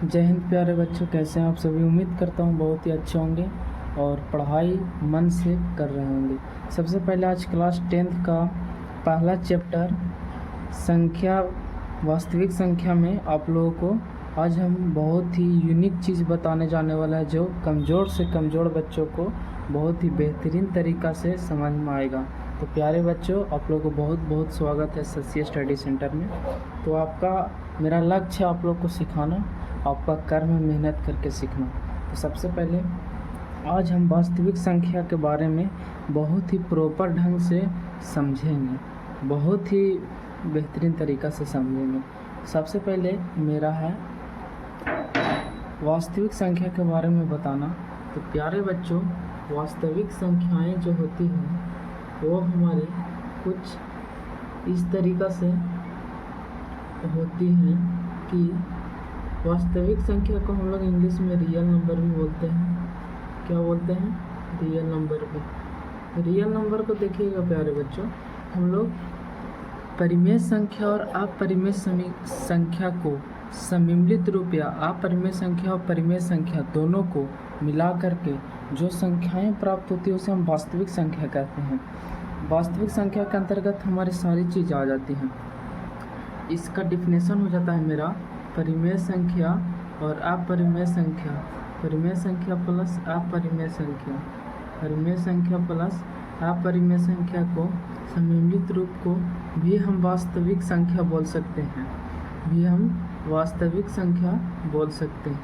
जय हिंद प्यारे बच्चों, कैसे हैं आप सभी। उम्मीद करता हूँ बहुत ही अच्छे होंगे और पढ़ाई मन से कर रहे होंगे। सबसे पहले आज क्लास 10th का पहला चैप्टर संख्या, वास्तविक संख्या में आप लोगों को आज हम बहुत ही यूनिक चीज़ बताने जाने वाला है जो कमज़ोर से कमज़ोर बच्चों को बहुत ही बेहतरीन तरीक़ा से समझ में आएगा। तो प्यारे बच्चों, आप लोगों को बहुत बहुत स्वागत है सस्य स्टडी सेंटर में। तो मेरा लक्ष्य है आप लोग को सिखाना, आपका कर्म मेहनत करके सीखना। तो सबसे पहले आज हम वास्तविक संख्या के बारे में बहुत ही प्रॉपर ढंग से समझेंगे, बहुत ही बेहतरीन तरीक़ा से समझेंगे। सबसे पहले मेरा है वास्तविक संख्या के बारे में बताना। तो प्यारे बच्चों, वास्तविक संख्याएं जो होती हैं वो हमारी कुछ इस तरीक़ा से होती हैं कि वास्तविक संख्या को हम लोग इंग्लिश में रियल नंबर भी बोलते हैं। क्या बोलते हैं? रियल नंबर भी। रियल नंबर को देखिएगा प्यारे बच्चों, हम लोग परिमेय संख्या और अपरिमेय संख्या को सम्मिलित रूप या अपरिमेय संख्या और परिमेय संख्या दोनों को मिला करके जो संख्याएं प्राप्त होती है उसे हम वास्तविक संख्या कहते हैं। वास्तविक संख्या के अंतर्गत हमारी सारी चीज़ आ जाती हैं। इसका डिफिनेशन हो जाता है मेरा परिमेय संख्या और अपरिमेय संख्या, परिमेय संख्या प्लस अपरिमेय संख्या, परिमेय संख्या प्लस अपरिमेय संख्या को सम्मिलित रूप को भी हम वास्तविक संख्या बोल सकते हैं, भी हम वास्तविक संख्या बोल सकते हैं,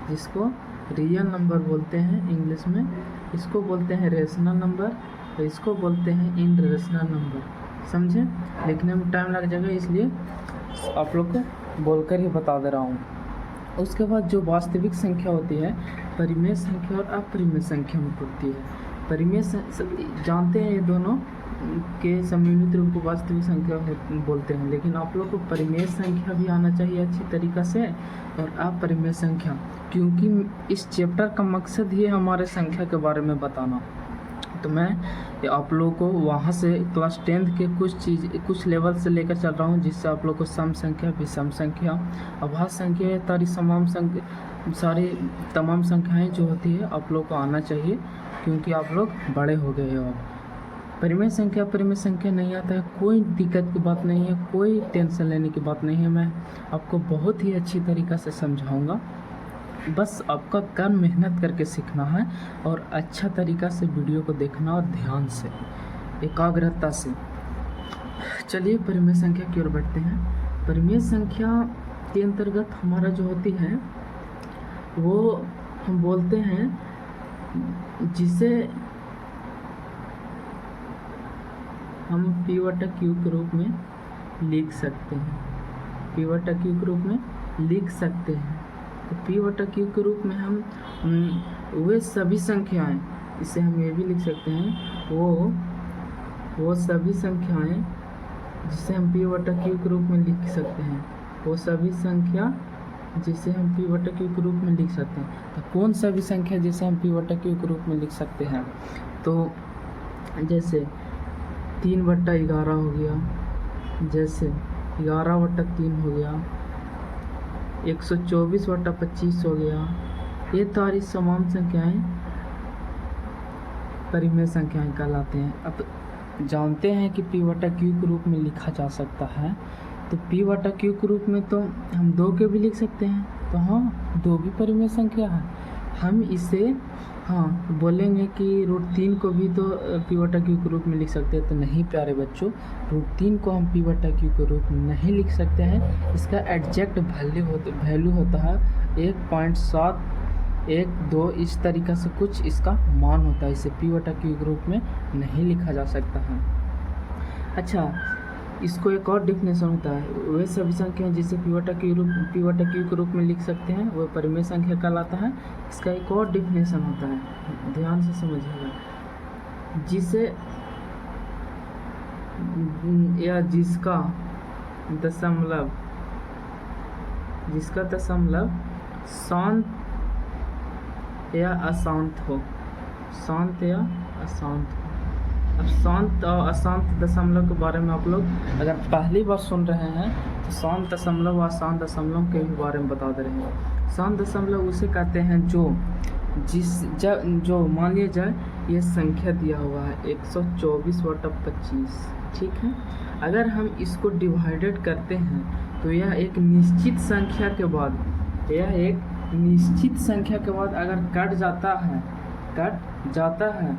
जिसको रियल नंबर बोलते हैं इंग्लिश में। इसको बोलते हैं रेशनल नंबर और इसको बोलते हैं इनरेशनल नंबर। समझे? लिखने में टाइम लग जाएगा, इसलिए आप लोग को बोलकर ही बता दे रहा हूँ। उसके बाद जो वास्तविक संख्या होती है परिमेय संख्या और अपरिमेय संख्या में होती है। परिमेय जानते हैं ये दोनों के सम्मिलित रूप को वास्तविक संख्या बोलते हैं, लेकिन आप लोग को परिमेय संख्या भी आना चाहिए अच्छी तरीक़ा से और अपरिमेय संख्या, क्योंकि इस चैप्टर का मकसद ही हमारे संख्या के बारे में बताना। तो मैं आप लोगों को वहाँ से क्लास 10th के कुछ लेवल से लेकर चल रहा हूँ, जिससे आप लोग को सम संख्या, विषम संख्या, अभाज्य संख्या, सारी तमाम संख्याएं जो होती है आप लोग को आना चाहिए, क्योंकि आप लोग बड़े हो गए हो। अब परिमेय संख्या परिमेय संख्या नहीं आता है, कोई दिक्कत की बात नहीं है, कोई टेंशन लेने की बात नहीं है। मैं आपको बहुत ही अच्छी तरीक़ा से समझाऊँगा, बस आपका कर्म मेहनत करके सीखना है और अच्छा तरीक़ा से वीडियो को देखना और ध्यान से, एकाग्रता से। चलिए परिमेय संख्या की ओर बढ़ते हैं। परिमेय संख्या के अंतर्गत हमारा जो होती है वो हम बोलते हैं, जिसे हम P/Q के रूप में लिख सकते हैं, P/Q के रूप में लिख सकते हैं। तो P/Q के रूप में हम वे सभी संख्याएं, इसे हम ये भी लिख सकते हैं, वो सभी संख्याएं जिसे हम P/Q के रूप में लिख सकते हैं, वो सभी संख्या जिसे हम P/Q के रूप में लिख सकते हैं। तो कौन सा भी संख्या जिसे हम P/Q के रूप में लिख सकते हैं? तो जैसे 3/11 हो गया, जैसे 11/3 हो गया, 124/25 हो गया। ये सारी समान संख्याएं परिमेय संख्याएं कहलाते हैं। अब जानते हैं कि P/Q के रूप में लिखा जा सकता है, तो P/Q के रूप में तो हम 2 के भी लिख सकते हैं। तो हाँ, 2 भी परिमेय संख्या है। हम इसे बोलेंगे कि √3 को भी तो P/Q के रूप में लिख सकते हैं, तो नहीं प्यारे बच्चों, √3 को हम P/Q के रूप में नहीं लिख सकते हैं। इसका एग्जैक्ट वैल्यू होता है 1.712, इस तरीक़ा से कुछ इसका मान होता है। इसे P/Q के रूप में नहीं लिखा जा सकता है। अच्छा, इसको एक और डिफिनेशन होता है, वे सभी संख्याएं जिसे P/Q के रूप में लिख सकते हैं वह परिमेय संख्या कहलाता है। इसका एक और डिफिनेशन होता है, ध्यान से समझिएगा, जिसे या जिसका दशमलव शांत या अशांत हो, शांत या अशांत हो। अब शांत और अशांत दशमलव के बारे में आप लोग अगर पहली बार सुन रहे हैं तो शांत दशमलव और अशांत दशमलव के भी बारे में बता दे रहे हैं। शांत दशमलव उसे कहते हैं जो मान लिया जाए ये संख्या दिया हुआ है 124/25, ठीक है। अगर हम इसको डिवाइडेड करते हैं तो यह एक निश्चित संख्या के बाद अगर कट जाता है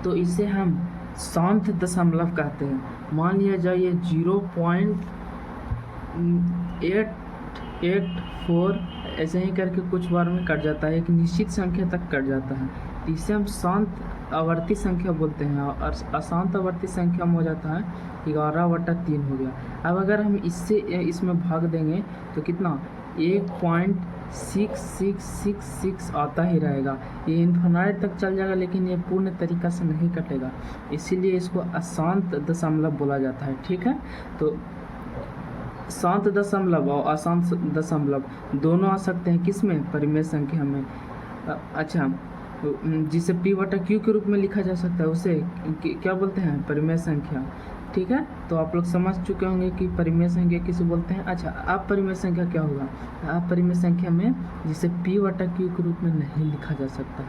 तो इसे हम शांत दशमलव कहते हैं। मान लिया जाए ये 0.884 ऐसे ही करके कुछ बार में कट जाता है, एक निश्चित संख्या तक कट जाता है, तो इसे हम शांत आवर्ती संख्या बोलते हैं। और अशांत आवर्ती संख्या में हो जाता है 11/3 हो गया। अब अगर हम इसमें भाग देंगे तो कितना 1.6666 आता ही रहेगा। ये इन्फिनाइट तक चल जाएगा, लेकिन ये पूर्ण तरीक़ा से नहीं कटेगा, इसीलिए इसको अशांत दशमलव बोला जाता है, ठीक है। तो शांत दशमलव और अशांत दशमलव दोनों आ सकते हैं किसमें, परिमेय संख्या में। अच्छा, जिसे p/q के रूप में लिखा जा सकता है उसे क्या बोलते हैं, परिमेय संख्या, ठीक है। तो आप लोग समझ चुके होंगे कि परिमेय संख्या किसे बोलते हैं। अच्छा, अपरिमेय संख्या क्या होगा, अपरिमेय संख्या में जिसे p/q के रूप में नहीं लिखा जा सकता है,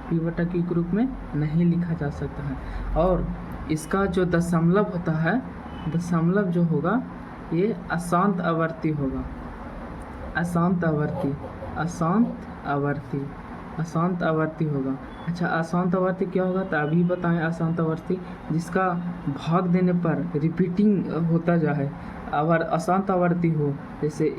p/q के रूप में नहीं लिखा जा सकता है। और इसका जो दशमलव होता है, दशमलव जो होगा ये अशांत आवर्ती होगा, अशांत आवर्ती होगा। अच्छा, अशांत आवर्ती क्या होगा, तो अभी बताएं। अशांत आवर्ती जिसका भाग देने पर रिपीटिंग होता जाए, अगर अशांत आवर्ती हो, जैसे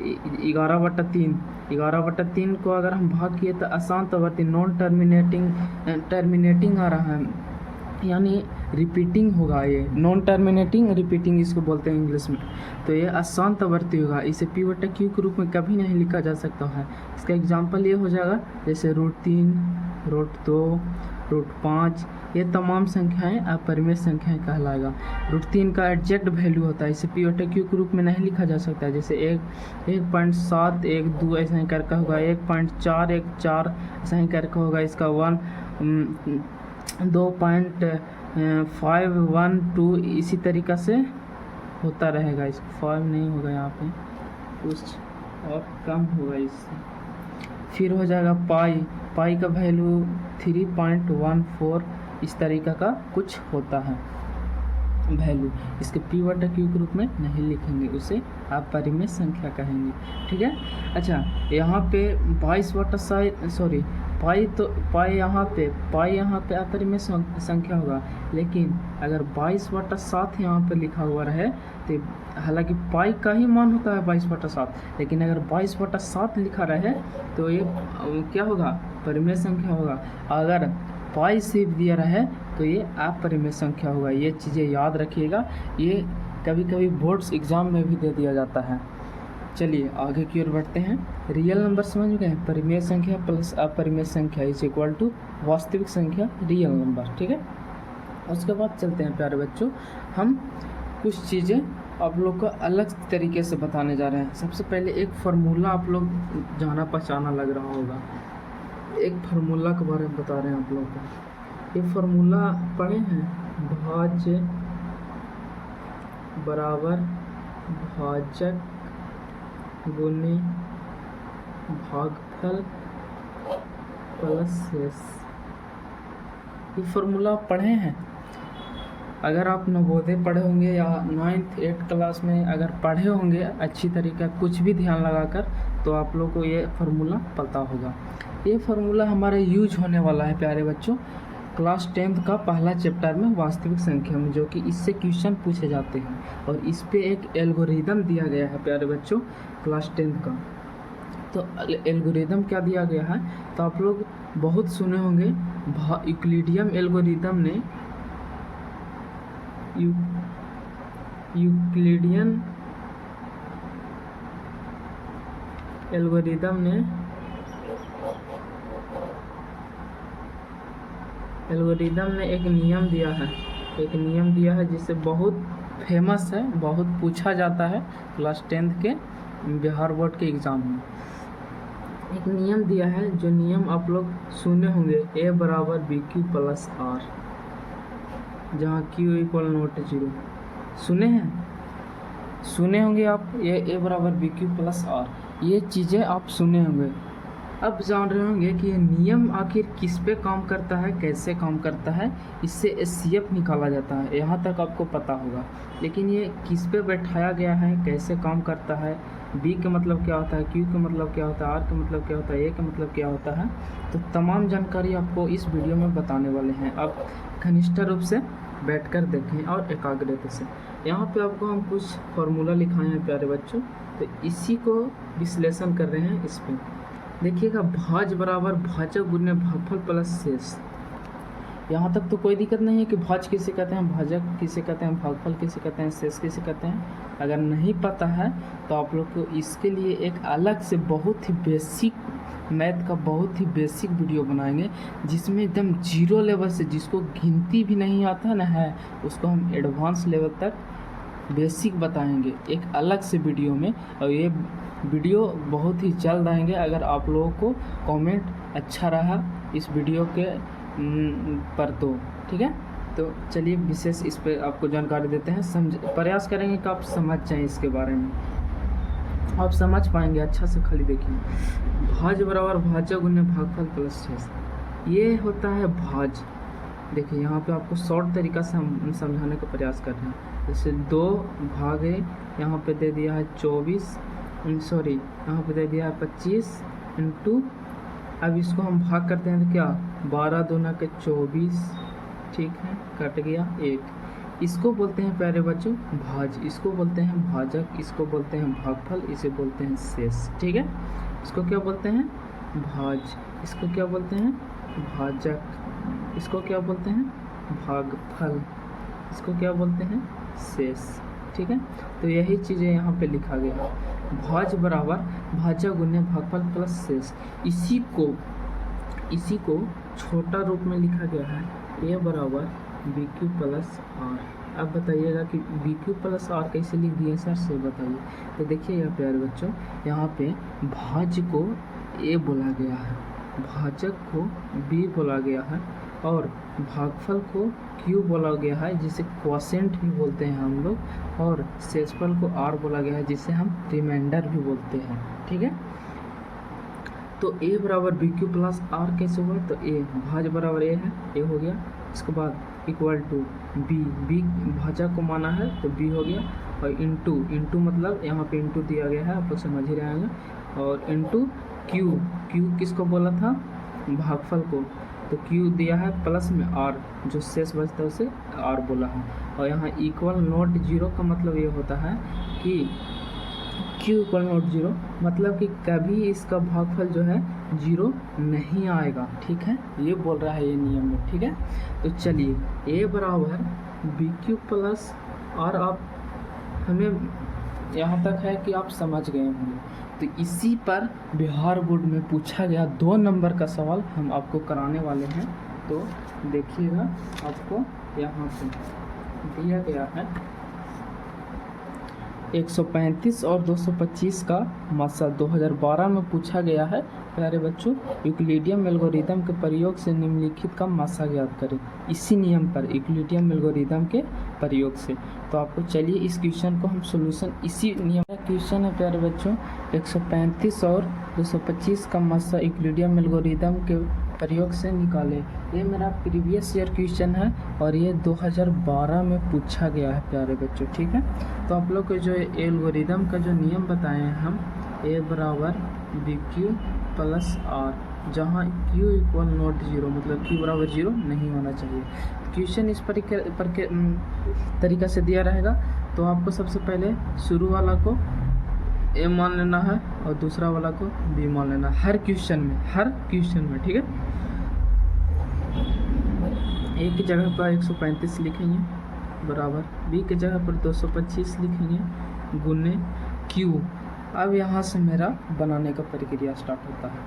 11/3 को अगर हम भाग किए तो अशांत आवर्ती नॉन टर्मिनेटिंग आ रहा है, यानी रिपीटिंग होगा। ये नॉन टर्मिनेटिंग रिपीटिंग इसको बोलते हैं इंग्लिश में। तो ये अशांत आवर्ती होगा, इसे p/q के रूप में कभी नहीं लिखा जा सकता है। इसका एग्जांपल ये हो जाएगा जैसे √3, √2, √5, ये तमाम संख्याएं अपरिमेय संख्याएं कहलाएगा। √3 का एग्जैक्ट वैल्यू होता है, इसे p/q के रूप में नहीं लिखा जा सकता है। जैसे 1.712 ऐसा ही करके होगा, 1.414 ऐसा ही करके होगा। इसका 2.512 इसी तरीक़ा से होता रहेगा। इसको 5 नहीं होगा, यहाँ पे कुछ और कम होगा इससे। फिर हो जाएगा पाई का वैल्यू 3.14 इस तरीक़ा का कुछ होता है वैल्यू। इसके p/q के रूप में नहीं लिखेंगे, उसे आप परिमेय संख्या कहेंगे, ठीक है। अच्छा, यहाँ पे 22 पाई यहाँ पे अपरिमेय संख्या होगा, लेकिन अगर 22/7 यहाँ पे लिखा हुआ रहे तो हालांकि पाई का ही मान होता है 22/7, लेकिन अगर 22/7 लिखा रहे तो ये क्या होगा, परिमेय संख्या होगा। अगर पाई से दिया रहे तो ये अपरिमेय संख्या होगा। ये चीज़ें याद रखिएगा, ये कभी कभी बोर्ड्स एग्ज़ाम में भी दे दिया जाता है। चलिए आगे की ओर बढ़ते हैं। रियल नंबर समझ गए, परिमेय संख्या प्लस अपरिमेय संख्या इज इक्वल टू वास्तविक संख्या रियल नंबर, ठीक है। उसके बाद चलते हैं प्यारे बच्चों, हम कुछ चीज़ें आप लोग को अलग तरीके से बताने जा रहे हैं। सबसे पहले एक फार्मूला आप लोग जाना पहचाना लग रहा होगा, एक फार्मूला के बारे में बता रहे हैं आप लोग को। ये फार्मूला पढ़े हैं, भाज्य बराबर भाजक गुने भागफल प्लस शेष। ये फार्मूला पढ़े हैं। अगर आप नवोदय पढ़े होंगे या 9th 8th क्लास में अगर पढ़े होंगे अच्छी तरीके कुछ भी ध्यान लगाकर, तो आप लोग को ये फार्मूला पता होगा। ये फार्मूला हमारे यूज होने वाला है प्यारे बच्चों क्लास 10th का पहला चैप्टर में वास्तविक संख्या में, जो कि इससे क्वेश्चन पूछे जाते हैं। और इस पे एक एल्गोरिदम दिया गया है प्यारे बच्चों क्लास 10th का। तो एल्गोरिदम क्या दिया गया है, तो आप लोग बहुत सुने होंगे, यूक्लिडियन एल्गोरिदम ने एल्गोरिदम ने एक नियम दिया है जिससे बहुत फेमस है, बहुत पूछा जाता है क्लास 10th के बिहार बोर्ड के एग्ज़ाम में। एक नियम दिया है, जो नियम आप लोग सुने होंगे, A बराबर BQ प्लस R, जहाँ Q इक्वल नॉट 0। सुने होंगे आप, ये A बराबर BQ प्लस R, ये चीज़ें आप सुने होंगे। अब जान रहे होंगे कि ये नियम आखिर किस पे काम करता है, कैसे काम करता है, इससे एचसीएफ निकाला जाता है, यहाँ तक आपको पता होगा। लेकिन ये किस पे बैठाया गया है, कैसे काम करता है, बी का मतलब क्या होता है, क्यू का मतलब क्या होता है, आर का मतलब क्या होता है, ए का मतलब क्या होता है, तो तमाम जानकारी आपको इस वीडियो में बताने वाले हैं। आप घनिष्ठ रूप से बैठकर देखें और एकाग्रता से। यहाँ पे आपको हम कुछ फॉर्मूला लिखाए हैं प्यारे बच्चों, तो इसी को विश्लेषण कर रहे हैं। इस पर देखिएगा, भाज बराबर भाजक गुने भागफल प्लस शेष। यहाँ तक तो कोई दिक्कत नहीं है कि भाज किसे कहते हैं, भाजक किसे कहते हैं, भागफल किसे कहते हैं, शेष किसे कहते हैं। अगर नहीं पता है तो आप लोग को इसके लिए एक अलग से बहुत ही बेसिक मैथ का बहुत ही बेसिक वीडियो बनाएंगे, जिसमें एकदम जीरो लेवल से, जिसको गिनती भी नहीं आता ना है, उसको हम एडवांस लेवल तक बेसिक बताएंगे एक अलग से वीडियो में। और ये वीडियो बहुत ही जल्द आएंगे अगर आप लोगों को कमेंट अच्छा रहा इस वीडियो के पर, तो ठीक है। तो चलिए विशेष इस पर आपको जानकारी देते हैं, प्रयास करेंगे कि आप समझ जाएं इसके बारे में, आप समझ पाएंगे अच्छा से। खाली देखिए, भाज बराबर भाजक गुने भागफल प्लस शेष, ये होता है भाज। देखिए यहाँ पे आपको शॉर्ट तरीका से हम समझाने का प्रयास कर रहे हैं। जैसे 2 भागे यहाँ पे दे दिया है 24, सॉरी यहाँ पे दे दिया है 25 इंटू, अब इसको हम भाग करते हैं तो क्या 12 दूना के 24, ठीक है, कट गया 1। इसको बोलते हैं प्यारे बच्चों भाज, इसको बोलते हैं भाजक, इसको बोलते हैं भागफल, इसे बोलते हैं शेष, ठीक है। इसको क्या बोलते हैं भाज, इसको क्या बोलते हैं भाजक, इसको क्या बोलते हैं भागफल, इसको क्या बोलते हैं शेष, ठीक है। तो यही चीज़ें यहाँ पे लिखा गया, भाज बराबर भाजक गुने भागफल प्लस शेष। इसी को छोटा रूप में लिखा गया है, ए बराबर बी क्यू प्लस आर। अब बताइएगा कि बी क्यू प्लस आर कैसे लिख दिए सर, से बताइए। तो देखिए यहाँ प्यारे बच्चों, यहाँ पे भाज को ए बोला गया है, भाजक को बी बोला गया है, और भागफल को क्यू बोला गया है, जिसे क्वोशेंट भी बोलते हैं हम लोग, और शेषफल को आर बोला गया है, जिसे हम रिमाइंडर भी बोलते हैं, ठीक है। तो ए बराबर बी क्यू प्लस आर कैसे हुआ, तो ए भाज बराबर ए है, ए हो गया। इसके बाद इक्वल टू बी भाजक को माना है तो बी हो गया, और इंटू मतलब यहाँ पे इंटू दिया गया है, आप लोग समझ ही रहे हैं, और इंटू क्यू किसको बोला था भागफल को, तो क्यू दिया है प्लस में आर, जो शेष बचता है उसे आर बोला है। और यहाँ इक्वल नॉट जीरो का मतलब ये होता है कि क्यू इक्वल नॉट जीरो, मतलब कि कभी इसका भागफल जो है जीरो नहीं आएगा, ठीक है, ये बोल रहा है ये नियम में, ठीक है। तो चलिए, ए बराबर बी क्यू प्लस आर, आप हमें यहाँ तक है कि आप समझ गए होंगे। तो इसी पर बिहार बोर्ड में पूछा गया 2 नंबर का सवाल हम आपको कराने वाले हैं। तो देखिएगा, आपको यहाँ पे दिया गया है 135 और 225 का मासा 2012 में पूछा गया है प्यारे बच्चों। यूक्लिडियन एल्गोरिदम के प्रयोग से निम्नलिखित का मासा ज्ञात करें, इसी नियम पर यूक्लिडियन एल्गोरिदम के प्रयोग से। तो आपको चलिए इस क्वेश्चन को हम सॉल्यूशन इसी नियम का क्वेश्चन है प्यारे बच्चों, 135 और 225 का मासा यूक्लिडियन एल्गोरिदम के प्रयोग से निकाले। ये मेरा प्रीवियस ईयर क्वेश्चन है और ये 2012 में पूछा गया है प्यारे बच्चों, ठीक है। तो आप लोग को जो एल्गोरिदम का जो नियम बताए हैं हम, ए बराबर बी क्यू प्लस आर, जहाँ क्यू इक्वल नॉट जीरो, मतलब क्यू बराबर जीरो नहीं होना चाहिए। क्वेश्चन इस तरीका से दिया रहेगा। तो आपको सबसे पहले शुरू वाला को ए मान लेना है और दूसरा वाला को बी मान लेना है, हर क्वेश्चन में, ठीक है। ए की जगह पर 135 लिखेंगे बराबर, बी की जगह पर 225 लिखेंगे गुने क्यू। अब यहाँ से मेरा बनाने का प्रक्रिया स्टार्ट होता है।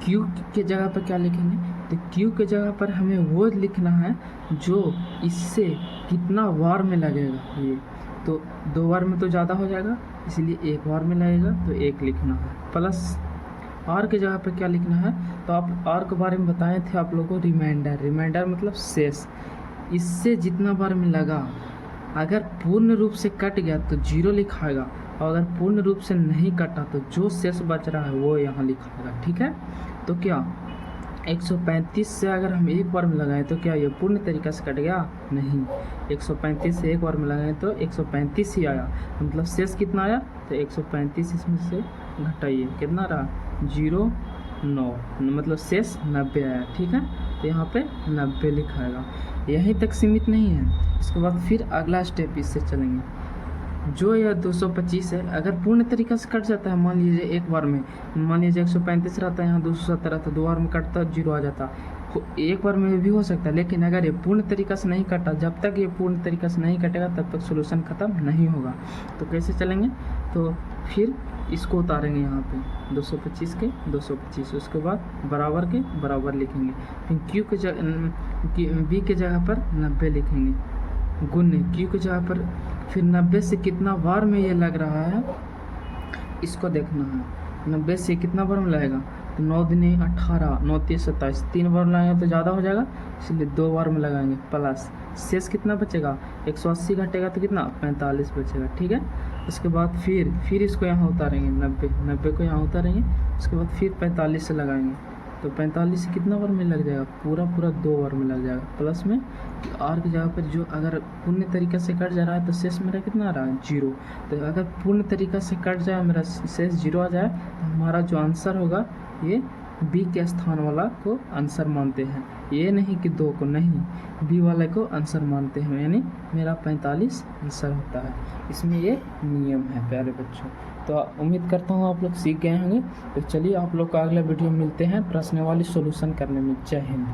क्यू के जगह पर क्या लिखेंगे, तो क्यू के जगह पर हमें वो लिखना है जो इससे कितना बार में लगेगा। ये तो 2 बार में तो ज़्यादा हो जाएगा, इसलिए 1 बार में लगेगा, तो 1 लिखना है। प्लस आर के जगह पर क्या लिखना है, तो आप आर के बारे में बताए थे आप लोगों को, रिमाइंडर मतलब शेष। इससे जितना बार में लगा, अगर पूर्ण रूप से कट गया तो 0 लिखाएगा, और अगर पूर्ण रूप से नहीं कटा तो जो शेष बच रहा है वो यहाँ लिखाएगा, ठीक है। तो क्या 135 से अगर हम एक बार में लगाएं तो क्या ये पूर्ण तरीका से कट गया? नहीं, 135 से एक बार में लगाएं तो 135 ही आया, मतलब शेष कितना आया? तो 135 इसमें से घटाइए, कितना रहा? 0,9, मतलब शेष 90 आया, ठीक है। तो यहाँ पे 90 लिखाएगा। यहीं तक सीमित नहीं है, इसके बाद फिर अगला स्टेप इससे चलेंगे। जो यह 225 है, अगर पूर्ण तरीका से कट जाता है, मान लीजिए एक बार में, मान लीजिए 135 रहता है, यहाँ 270 रहता है, 2 बार में कटता है 0 आ जाता, एक बार में भी हो सकता है। लेकिन अगर ये पूर्ण तरीका से नहीं कटा, जब तक ये पूर्ण तरीका से नहीं कटेगा तब तक सोल्यूशन ख़त्म नहीं होगा। तो कैसे चलेंगे? तो फिर इसको उतारेंगे यहाँ पे 225 के 225, उसके बाद बराबर के बराबर लिखेंगे, फिर क्यू के जगह बी के जगह पर 90 लिखेंगे, गुने क्यू की जगह पर। फिर 90 से कितना बार में ये लग रहा है इसको देखना है। 90 से कितना बार में लगेगा? तो 9 दूनी 18, 9 तीन 27, 3 बार लगाएंगे तो ज़्यादा हो जाएगा, इसलिए 2 बार में लगाएंगे। प्लस शेष कितना बचेगा? 180 घटेगा तो कितना? 45 बचेगा, ठीक है। उसके बाद फिर इसको यहाँ उतारेंगे, 90 को यहाँ उतारेंगे, उसके बाद फिर 45 से लगाएंगे, तो 45 से कितना बार में लग जाएगा? पूरा 2 बार में लग जाएगा। प्लस में आर की जगह पर जो अगर पूर्ण तरीका से कट जा रहा है तो शेष मेरा कितना आ रहा है? 0। तो अगर पूर्ण तरीका से कट जाए, मेरा शेष 0 आ जाए, तो हमारा जो आंसर होगा ये बी के स्थान वाला को आंसर मानते हैं, ये नहीं कि 2 को, नहीं, बी वाले को आंसर मानते हैं, यानी मेरा 45 आंसर होता है। इसमें ये नियम है प्यारे बच्चों। तो उम्मीद करता हूँ आप लोग सीख गए होंगे। तो चलिए आप लोग को अगला वीडियो मिलते हैं प्रश्नावली सॉल्यूशन करने में। जय हिंद।